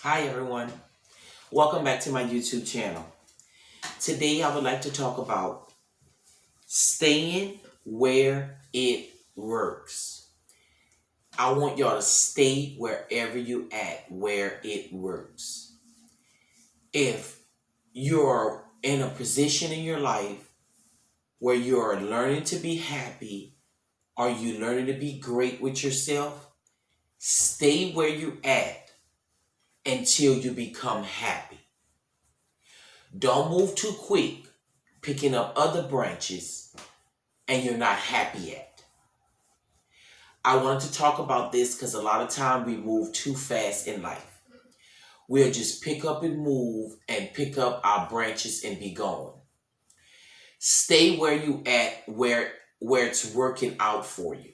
Hi everyone, welcome back to my YouTube channel. Today I would like to talk about staying where it works. I want y'all to stay wherever you at, where it works. If you're in a position in your life where you're learning to be happy, or you learning to be great with yourself, stay where you at until you become happy. Don't move too quick picking up other branches and you're not happy yet. I wanted to talk about this because a lot of time we move too fast in life. We'll just pick up and move and pick up our branches and be gone. Stay where you at, where it's working out for you.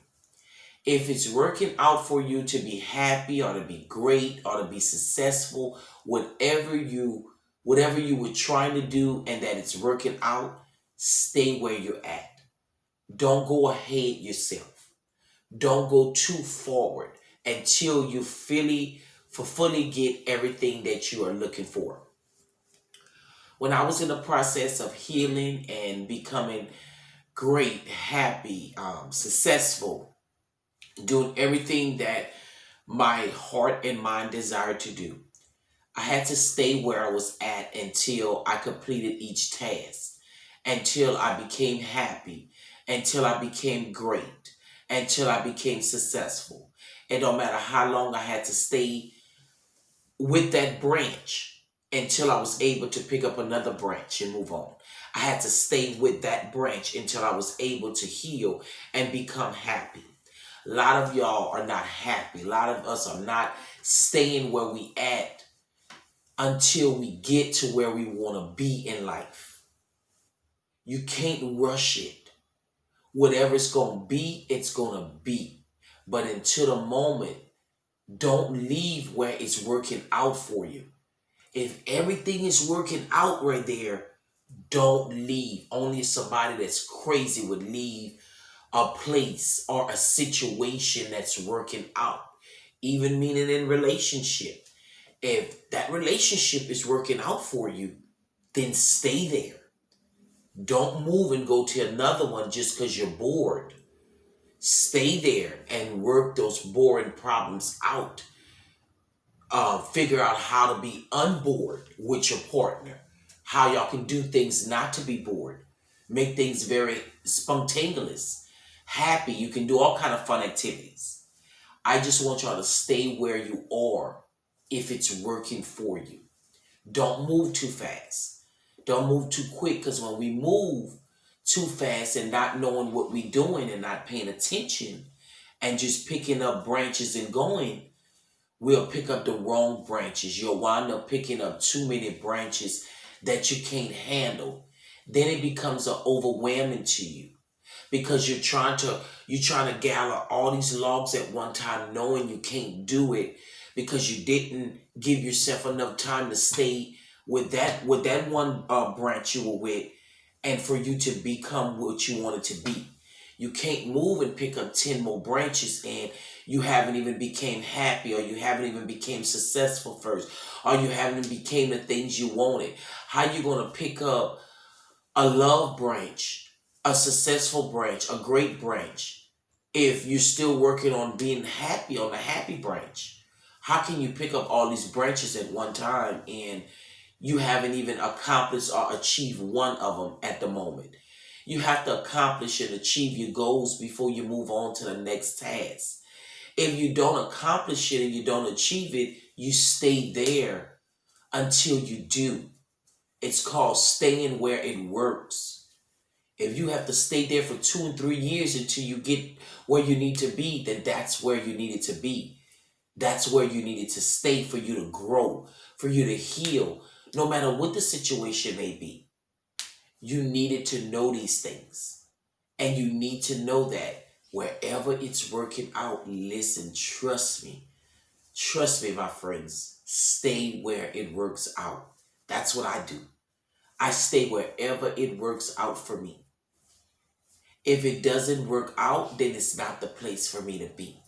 If it's working out for you to be happy or to be great or to be successful, whatever you were trying to do and that it's working out, stay where you're at. Don't go ahead yourself. Don't go too forward until you fully get everything that you are looking for. When I was in the process of healing and becoming great, happy, successful, doing everything that my heart and mind desired to do, I had to stay where I was at until I completed each task, until I became happy, until I became great, until I became successful. And no matter how long I had to stay with that branch until I was able to pick up another branch and move on. I had to stay with that branch until I was able to heal and become happy. A lot of y'all are not happy. A lot of us are not staying where we at until we get to where we want to be in life. You can't rush it. Whatever it's going to be, it's going to be. But until the moment, don't leave where it's working out for you. If everything is working out right there, don't leave. Only somebody that's crazy would leave a place or a situation that's working out. Even meaning in relationship. If that relationship is working out for you, then stay there. Don't move and go to another one just because you're bored. Stay there and work those boring problems out. Figure out how to be unbored with your partner. How y'all can do things not to be bored. Make things very spontaneous. Happy. You can do all kind of fun activities. I just want y'all to stay where you are if it's working for you. Don't move too fast. Don't move too quick, because when we move too fast and not knowing what we're doing and not paying attention and just picking up branches and going, we'll pick up the wrong branches. You'll wind up picking up too many branches that you can't handle. Then it becomes an overwhelming to you because you're trying to gather all these logs at one time, knowing you can't do it because you didn't give yourself enough time to stay with that one branch you were with, and for you to become what you wanted to be. You can't move and pick up 10 more branches and you haven't even became happy, or you haven't even became successful first, or you haven't became the things you wanted. How you going to pick up a love branch, a successful branch, a great branch, if you're still working on being happy on the happy branch? How can you pick up all these branches at one time and you haven't even accomplished or achieved one of them at the moment? You have to accomplish and achieve your goals before you move on to the next task. If you don't accomplish it and you don't achieve it, you stay there until you do. It's called staying where it works. If you have to stay there for 2 and 3 years until you get where you need to be, then that's where you needed to be. That's where you needed to stay for you to grow, for you to heal, no matter what the situation may be. You needed to know these things. And you need to know that wherever it's working out, listen, trust me. Trust me, my friends. Stay where it works out. That's what I do. I stay wherever it works out for me. If it doesn't work out, then it's not the place for me to be.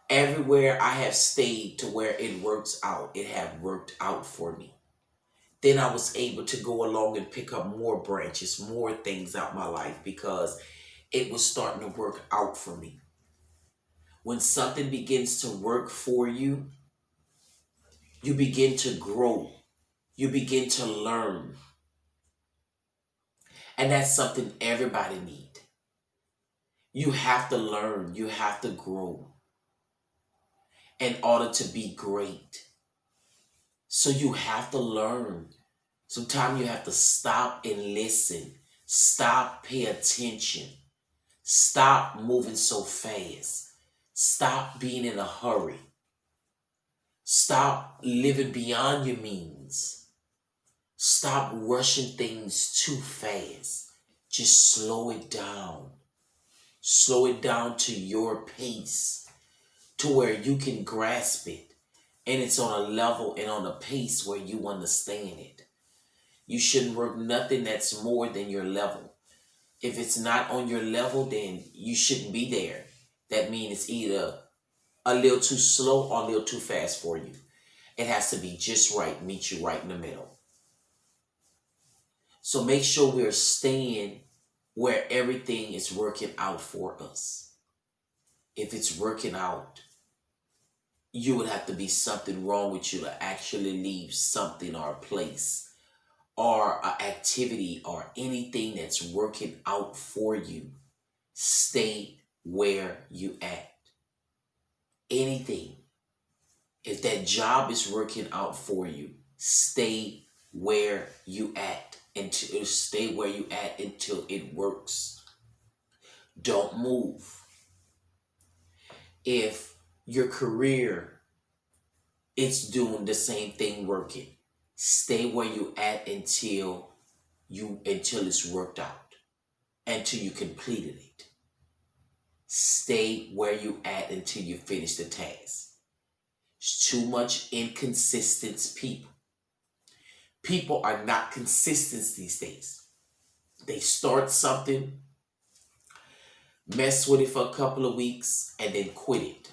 Everywhere I have stayed to where it works out, it have worked out for me. Then I was able to go along and pick up more branches, more things out my life because it was starting to work out for me. When something begins to work for you, you begin to grow, you begin to learn. And that's something everybody need. You have to learn, you have to grow in order to be great. So you have to learn. Sometimes you have to stop and listen. Stop, pay attention. Stop moving so fast. Stop being in a hurry. Stop living beyond your means. Stop rushing things too fast. Just slow it down. Slow it down to your pace, to where you can grasp it. And it's on a level and on a pace where you understand it. You shouldn't work nothing that's more than your level. If it's not on your level, then you shouldn't be there. That means it's either a little too slow or a little too fast for you. It has to be just right, meet you right in the middle. So make sure we're staying where everything is working out for us. If it's working out, you would have to be something wrong with you to actually leave something or a place or an activity or anything that's working out for you. Stay where you at. Anything. If that job is working out for you, stay where you at until it works. Don't move. If your career is doing the same thing working, stay where you at until it's worked out, until you completed it. Stay where you at until you finish the task. It's too much inconsistent people. People are not consistent these days. They start something, mess with it for a couple of weeks, and then quit it.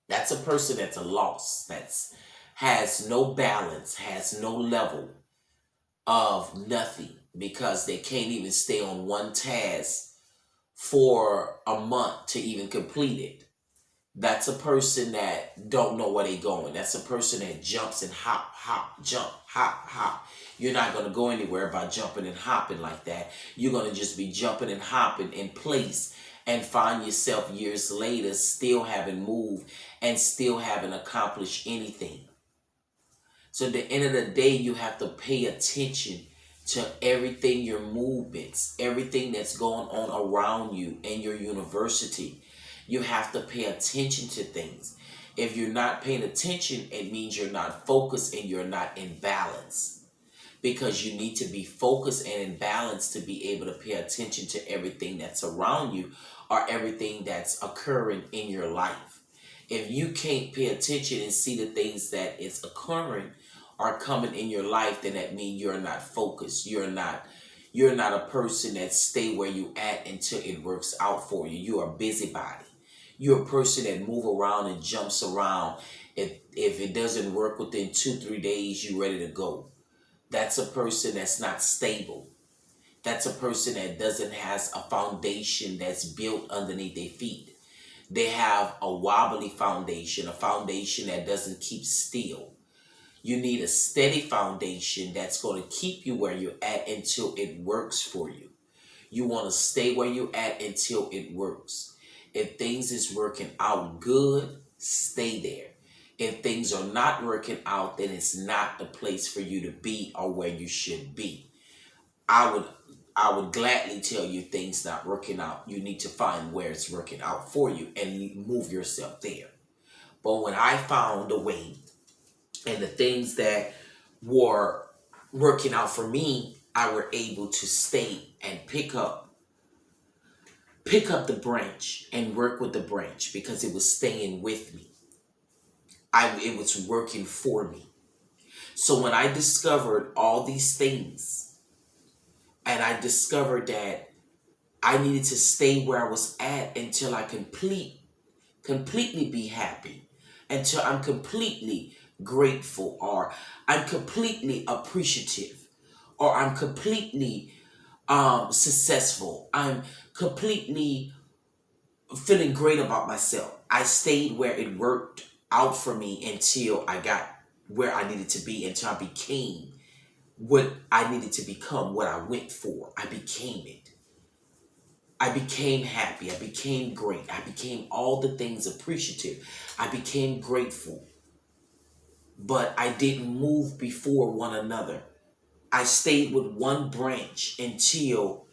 That's a person that's a loss, that's has no balance, has no level of nothing, because they can't even stay on one task for a month to even complete it. That's a person that don't know where they going. That's a person that jumps and hop, hop, jump, hop, hop. You're not going to go anywhere by jumping and hopping like that. You're going to just be jumping and hopping in place and find yourself years later still haven't moved and still haven't accomplished anything. So at the end of the day, you have to pay attention to everything, your movements, everything that's going on around you in your university. You have to pay attention to things. If you're not paying attention, it means you're not focused and you're not in balance. Because you need to be focused and in balance to be able to pay attention to everything that's around you or everything that's occurring in your life. If you can't pay attention and see the things that is occurring or coming in your life, then that means you're not focused. You're not a person that stay where you at until it works out for you. You're a busybody. You're a person that move around and jumps around. If it doesn't work within 2-3 days, you're ready to go. That's a person that's not stable. That's a person that doesn't has a foundation that's built underneath their feet. They have a wobbly foundation, a foundation that doesn't keep still. You need a steady foundation that's going to keep you where you're at until it works for you. You want to stay where you're at until it works. If things is working out good, stay there. If things are not working out, then it's not the place for you to be or where you should be. I would gladly tell you things not working out. You need to find where it's working out for you and move yourself there. But when I found a way and the things that were working out for me, I were able to stay and pick up the branch and work with the branch because it was staying with me. It was working for me. So when I discovered all these things and I discovered that I needed to stay where I was at until I complete completely be happy, until I'm completely grateful, or I'm completely appreciative, or I'm completely successful. I'm completely feeling great about myself. I stayed where it worked out for me until I got where I needed to be, until I became what I needed to become, what I went for. I became it. I became happy. I became great. I became all the things appreciative. I became grateful. But I didn't move before one another. I stayed with one branch until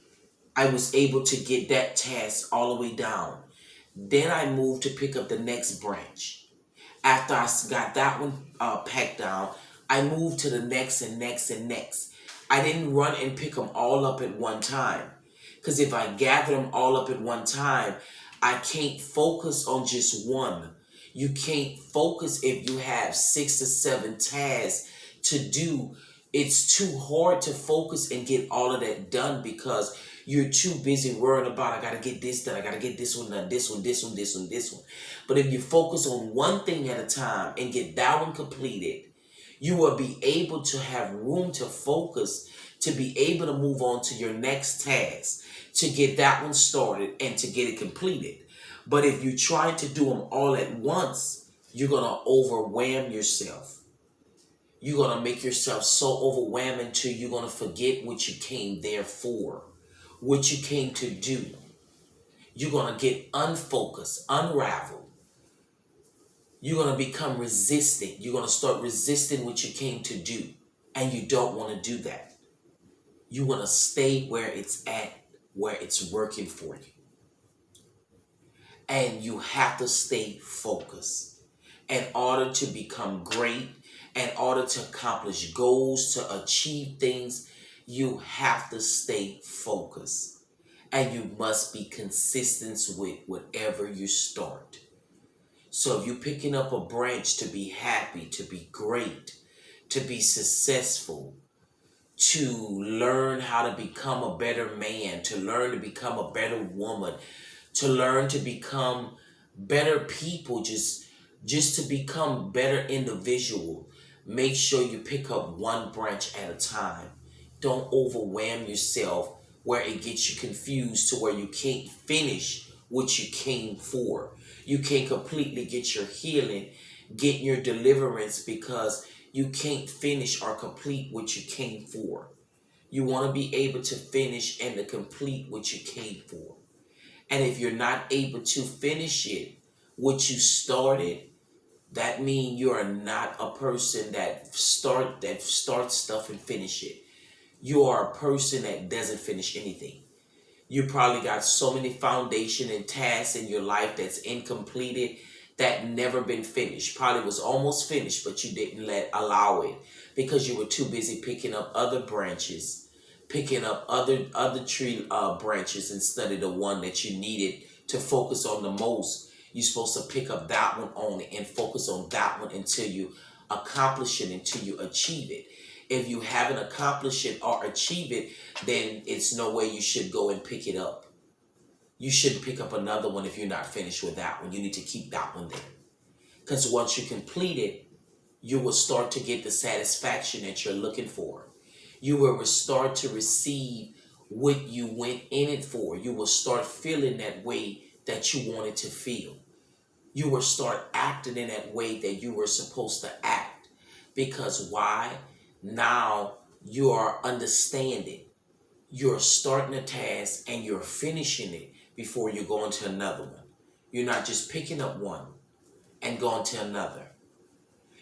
I was able to get that task all the way down. Then I moved to pick up the next branch. After I got that one packed down, I moved to the next and next and next. I didn't run and pick them all up at one time. Because if I gather them all up at one time, I can't focus on just one. You can't focus if you have 6 or 7 tasks to do. It's too hard to focus and get all of that done because you're too busy worrying about, I gotta get this done, I gotta get this one done, this one, this one, this one, this one. But if you focus on one thing at a time and get that one completed, you will be able to have room to focus, to be able to move on to your next task, to get that one started and to get it completed. But if you're trying to do them all at once, you're going to overwhelm yourself. You're going to make yourself so overwhelmed until you're going to forget what you came there for, what you came to do. You're going to get unfocused, unraveled. You're going to become resistant. You're going to start resisting what you came to do. And you don't want to do that. You want to stay where it's at, where it's working for you. And you have to stay focused in order to become great, in order to accomplish goals, to achieve things. You have to stay focused, and you must be consistent with whatever you start. So if you're picking up a branch to be happy, to be great, to be successful, to learn how to become a better man, to learn to become a better woman, to learn to become better people, just to become better individual, make sure you pick up one branch at a time. Don't overwhelm yourself where it gets you confused to where you can't finish what you came for. You can't completely get your healing, get your deliverance, because you can't finish or complete what you came for. You want to be able to finish and to complete what you came for. And if you're not able to finish it, what you started, that means you are not a person that starts stuff and finish it. You are a person that doesn't finish anything. You probably got so many foundation and tasks in your life that's incompleted, that never been finished. Probably was almost finished, but you didn't allow it because you were too busy picking up other branches, picking up other tree branches instead of the one that you needed to focus on the most. You're supposed to pick up that one only and focus on that one until you accomplish it, until you achieve it. If you haven't accomplished it or achieve it, then it's no way you should go and pick it up. You shouldn't pick up another one if you're not finished with that one. You need to keep that one there. Because once you complete it, you will start to get the satisfaction that you're looking for. You will start to receive what you went in it for. You will start feeling that way that you wanted to feel. You will start acting in that way that you were supposed to act. Because why? Now you are understanding. You're starting a task and you're finishing it before you go into another one. You're not just picking up one and going to another.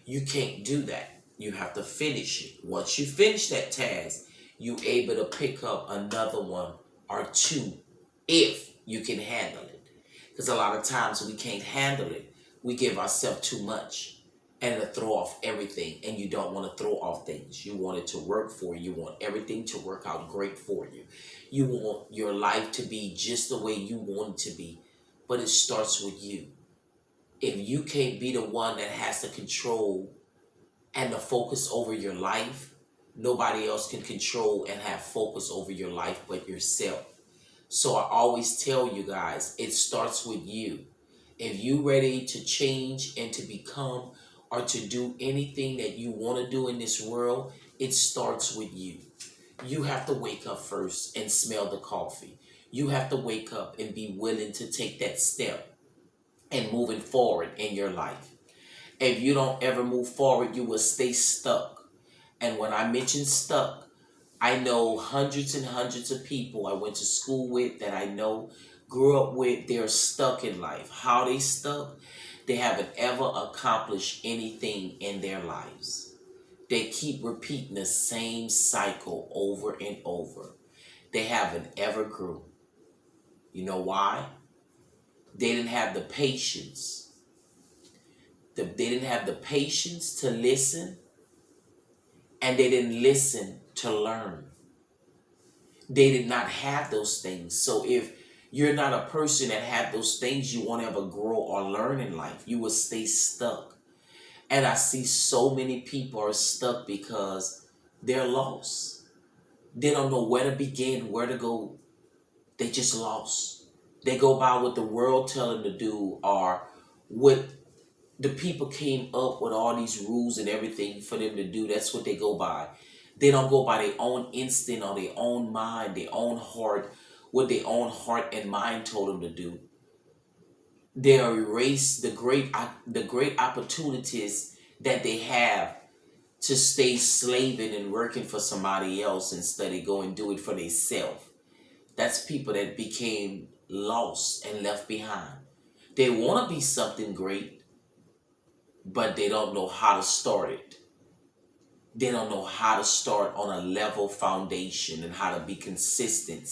You can't do that. You have to finish it. Once you finish that task, you're able to pick up another one or two if you can handle it. Because a lot of times we can't handle it. We give ourselves too much and to throw off everything. And you don't want to throw off things. You want it to work for you. You want everything to work out great for you. You want your life to be just the way you want it to be. But it starts with you. If you can't be the one that has the control and the focus over your life, nobody else can control and have focus over your life but yourself. So I always tell you guys, it starts with you. If you ready to change and to become or to do anything that you want to do in this world, it starts with you. You have to wake up first and smell the coffee. You have to wake up and be willing to take that step and moving forward in your life. If you don't ever move forward, you will stay stuck. And when I mention stuck, I know hundreds and hundreds of people I went to school with, that I know, grew up with, they're stuck in life. How they stuck? They haven't ever accomplished anything in their lives. They keep repeating the same cycle over and over. They haven't ever grew. You know why? They didn't have the patience. They didn't have the patience to listen, and they didn't listen to learn. They did not have those things. So if you're not a person that had those things, you won't ever grow or learn in life. You will stay stuck. And I see so many people are stuck because they're lost. They don't know where to begin, where to go. They just lost. They go by what the world tell them to do, or what the people came up with all these rules and everything for them to do. That's what they go by. They don't go by their own instinct or their own mind, their own heart, what their own heart and mind told them to do. They erase the great opportunities that they have to stay slaving and working for somebody else instead of go and do it for themselves. That's people that became lost and left behind. They want to be something great, but they don't know how to start it. They don't know how to start on a level foundation and how to be consistent,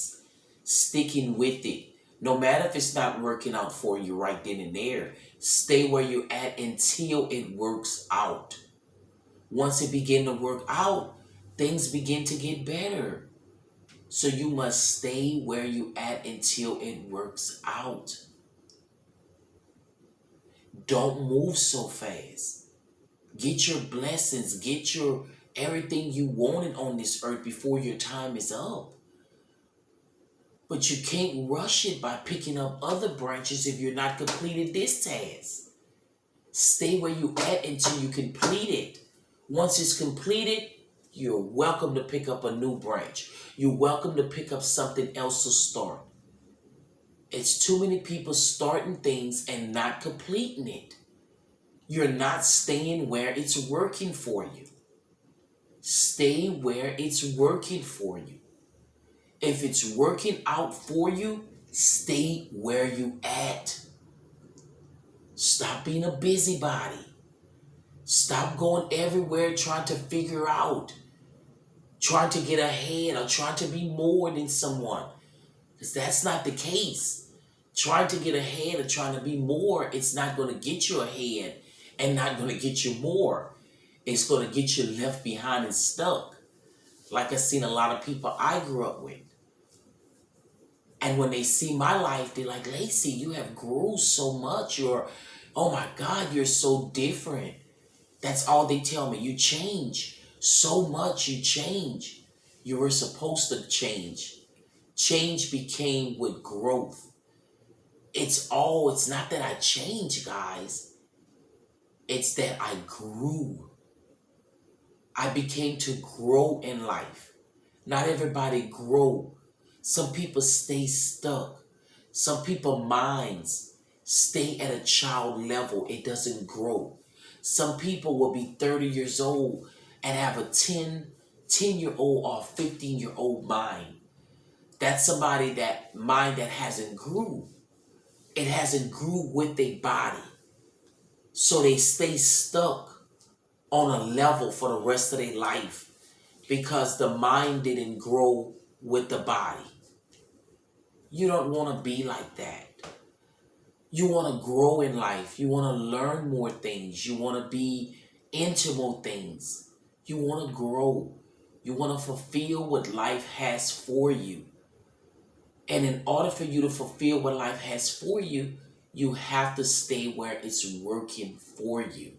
sticking with it. No matter if it's not working out for you right then and there, stay where you're at until it works out. Once it begin to work out, things begin to get better. So you must stay where you at until it works out. Don't move so fast. Get your blessings, get your everything you wanted on this earth before your time is up. But you can't rush it by picking up other branches if you're not completed this task. Stay where you at until you complete it. Once it's completed, you're welcome to pick up a new branch. You're welcome to pick up something else to start. It's too many people starting things and not completing it. You're not staying where it's working for you. Stay where it's working for you. If it's working out for you, stay where you at. Stop being a busybody. Stop going everywhere trying to figure out, trying to get ahead or trying to be more than someone. Because that's not the case. Trying to get ahead or trying to be more, it's not going to get you ahead and not going to get you more. It's going to get you left behind and stuck. Like I've seen a lot of people I grew up with. And when they see my life, they're like, Lacey, you have grown so much. Oh my God, you're so different. That's all they tell me. You change so much. You change. You were supposed to change. Change became with growth. It's not that I changed, guys. It's that I grew. I became to grow in life. Not everybody grow. Some people stay stuck. Some people minds stay at a child level. It doesn't grow. Some people will be 30 years old and have a 10-year-old or 15-year-old mind. That's somebody that mind that hasn't grew. It hasn't grew with their body. So they stay stuck on a level for the rest of their life because the mind didn't grow with the body. You don't want to be like that. You want to grow in life. You want to learn more things. You want to be into more things. You want to grow. You want to fulfill what life has for you. And in order for you to fulfill what life has for you, you have to stay where it's working for you.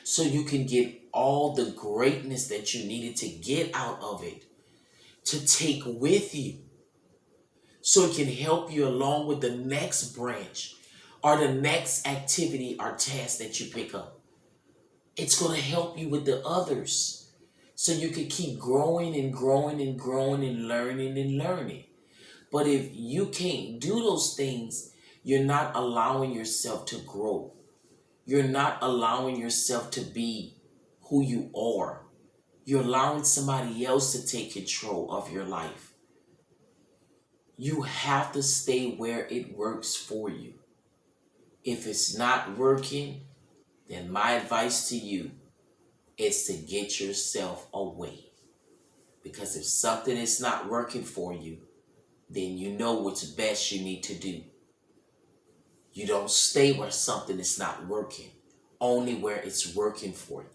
So you can get all the greatness that you needed to get out of it, to take with you. So it can help you along with the next branch or the next activity or task that you pick up. It's going to help you with the others. So you can keep growing and growing and growing and learning and learning. But if you can't do those things, you're not allowing yourself to grow. You're not allowing yourself to be who you are. You're allowing somebody else to take control of your life. You have to stay where it works for you. If it's not working, then my advice to you is to get yourself away. Because if something is not working for you, then you know what's best you need to do. You don't stay where something is not working, only where it's working for you.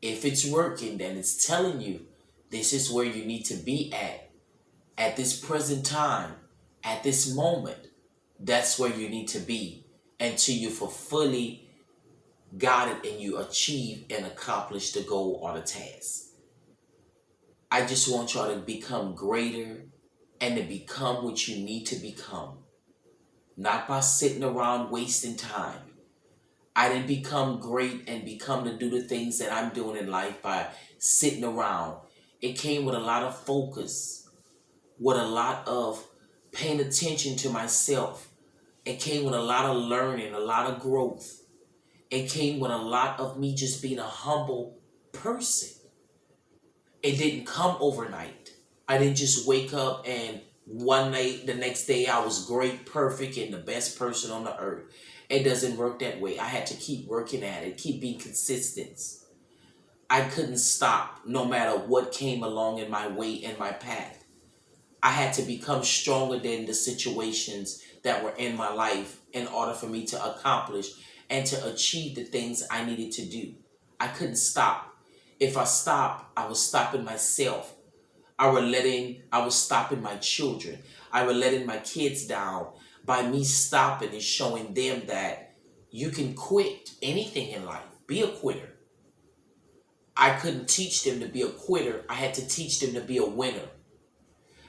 If it's working, then it's telling you this is where you need to be at this present time, at this moment. That's where you need to be until you fully got it and you achieve and accomplish the goal or the task. I just want y'all to become greater and to become what you need to become. Not by sitting around wasting time. I didn't become great and become to do the things that I'm doing in life by sitting around. It came with a lot of focus, with a lot of paying attention to myself. It came with a lot of learning, a lot of growth. It came with a lot of me just being a humble person. It didn't come overnight. I didn't just wake up and one night, the next day, I was great, perfect, and the best person on the earth. It doesn't work that way. I had to keep working at it, keep being consistent. I couldn't stop no matter what came along in my way and my path. I had to become stronger than the situations that were in my life in order for me to accomplish and to achieve the things I needed to do. I couldn't stop. If I stopped, I was stopping myself. I was stopping my children. I was letting my kids down by me stopping and showing them that you can quit anything in life. Be a quitter. I couldn't teach them to be a quitter. I had to teach them to be a winner.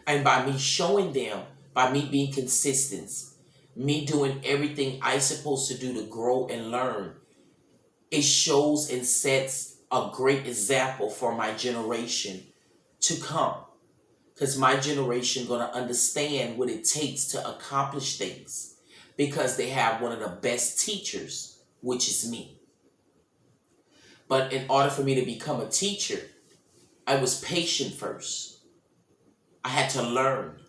And by me showing them, by me being consistent, me doing everything I supposed to do to grow and learn, it shows and sets a great example for my generation to come. Because my generation going to understand what it takes to accomplish things. Because they have one of the best teachers, which is me. But in order for me to become a teacher, I was patient first. I had to learn.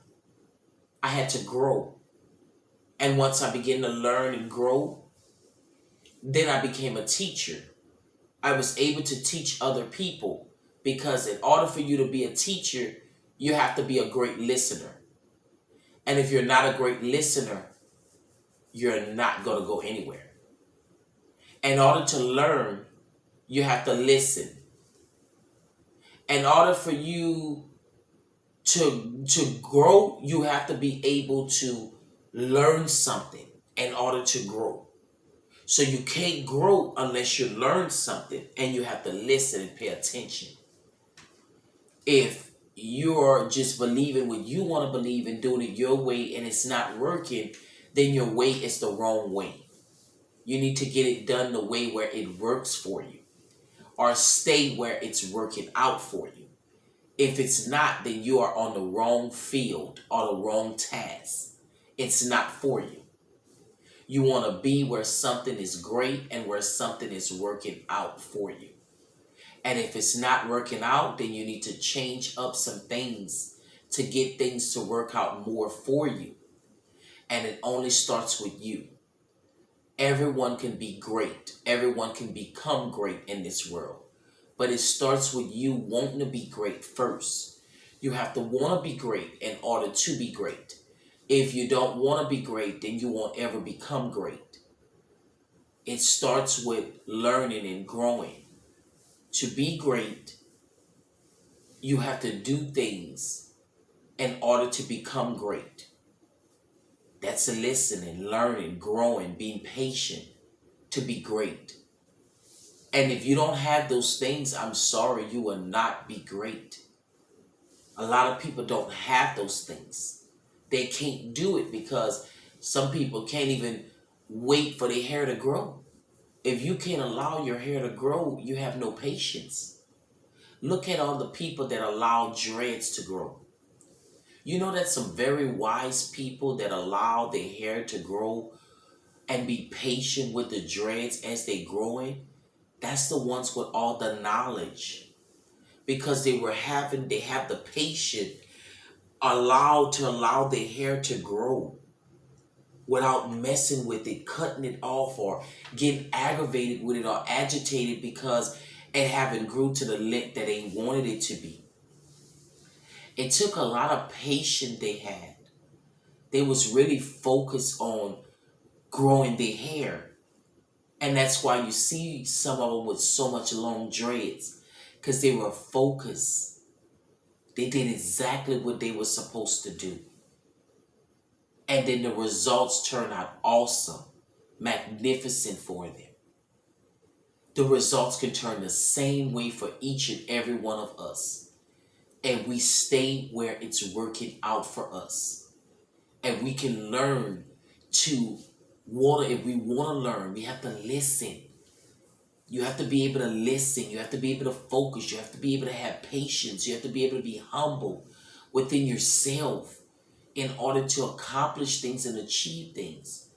I had to grow. And once I began to learn and grow, then I became a teacher. I was able to teach other people. Because in order for you to be a teacher, you have to be a great listener. And if you're not a great listener, you're not going to go anywhere. In order to learn, you have to listen. In order for you to grow, you have to be able to learn something in order to grow. So you can't grow unless you learn something, and you have to listen and pay attention. If you're just believing what you want to believe and doing it your way and it's not working, then your way is the wrong way. You need to get it done the way where it works for you, or stay where it's working out for you. If it's not, then you are on the wrong field or the wrong task. It's not for you. You want to be where something is great and where something is working out for you. And if it's not working out, then you need to change up some things to get things to work out more for you. And it only starts with you. Everyone can be great. Everyone can become great in this world. But it starts with you wanting to be great first. You have to want to be great in order to be great. If you don't want to be great, then you won't ever become great. It starts with learning and growing. To be great, you have to do things in order to become great. That's listening, learning, growing, being patient to be great. And if you don't have those things, I'm sorry, you will not be great. A lot of people don't have those things. They can't do it because some people can't even wait for their hair to grow. If you can't allow your hair to grow, you have no patience. Look at all the people that allow dreads to grow. You know that some very wise people that allow their hair to grow and be patient with the dreads as they growing. That's the ones with all the knowledge because they have the patience allowed to allow their hair to grow without messing with it, cutting it off, or getting aggravated with it or agitated because it haven't grew to the length that they wanted it to be. It took a lot of patience they had. They was really focused on growing their hair. And that's why you see some of them with so much long dreads because they were focused. They did exactly what they were supposed to do. And then the results turned out awesome, magnificent for them. The results can turn the same way for each and every one of us. And we stay where it's working out for us. And we can learn to water. If we want to learn, we have to listen. You have to be able to listen. You have to be able to focus. You have to be able to have patience. You have to be able to be humble within yourself in order to accomplish things and achieve things.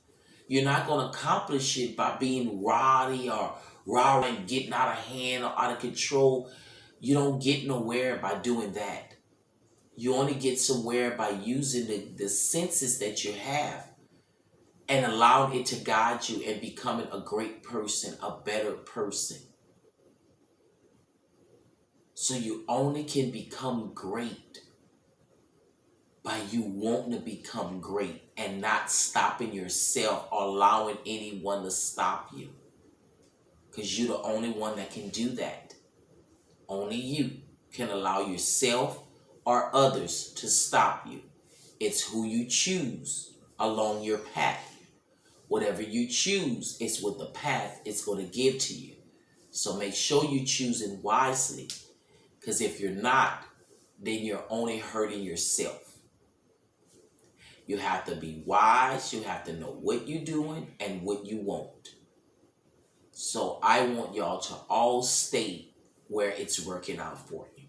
You're not going to accomplish it by being rowdy or raw and getting out of hand or out of control. You don't get nowhere by doing that. You only get somewhere by using the senses that you have and allowing it to guide you and becoming a great person, a better person. So you only can become great by you wanting to become great and not stopping yourself or allowing anyone to stop you. Because you're the only one that can do that. Only you can allow yourself or others to stop you. It's who you choose along your path. Whatever you choose is what the path is going to give to you. So make sure you're choosing wisely. Because if you're not, then you're only hurting yourself. You have to be wise. You have to know what you're doing and what you want. So I want y'all to all stay where it's working out for you.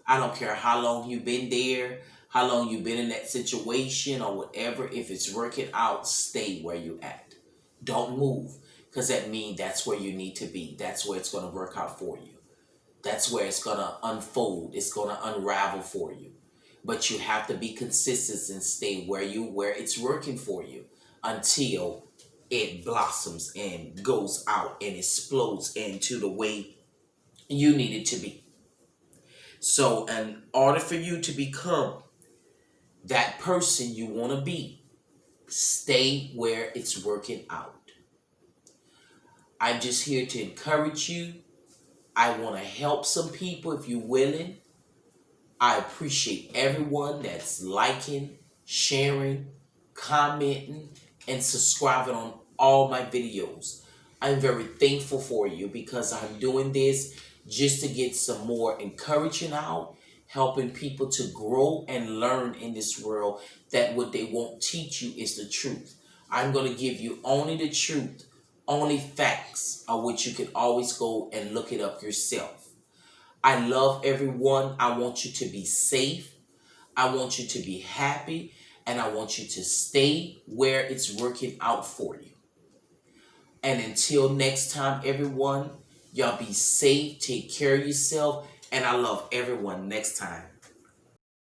I don't care how long you've been there, how long you've been in that situation or whatever. If it's working out, stay where you at. Don't move, because that means that's where you need to be. That's where it's going to work out for you. That's where it's going to unfold. It's going to unravel for you. But you have to be consistent and stay where it's working for you until it blossoms and goes out and explodes into the way you need it to be. So in order for you to become that person you want to be, stay where it's working out. I'm just here to encourage you. I want to help some people if you're willing. I appreciate everyone that's liking, sharing, commenting, and subscribing on all my videos. I'm very thankful for you because I'm doing this just to get some more encouragement out, helping people to grow and learn in this world that what they won't teach you is the truth. I'm going to give you only the truth, only facts, of which you can always go and look it up yourself. I love everyone. I want you to be safe. I want you to be happy. And I want you to stay where it's working out for you. And until next time, everyone, y'all be safe. Take care of yourself. And I love everyone next time.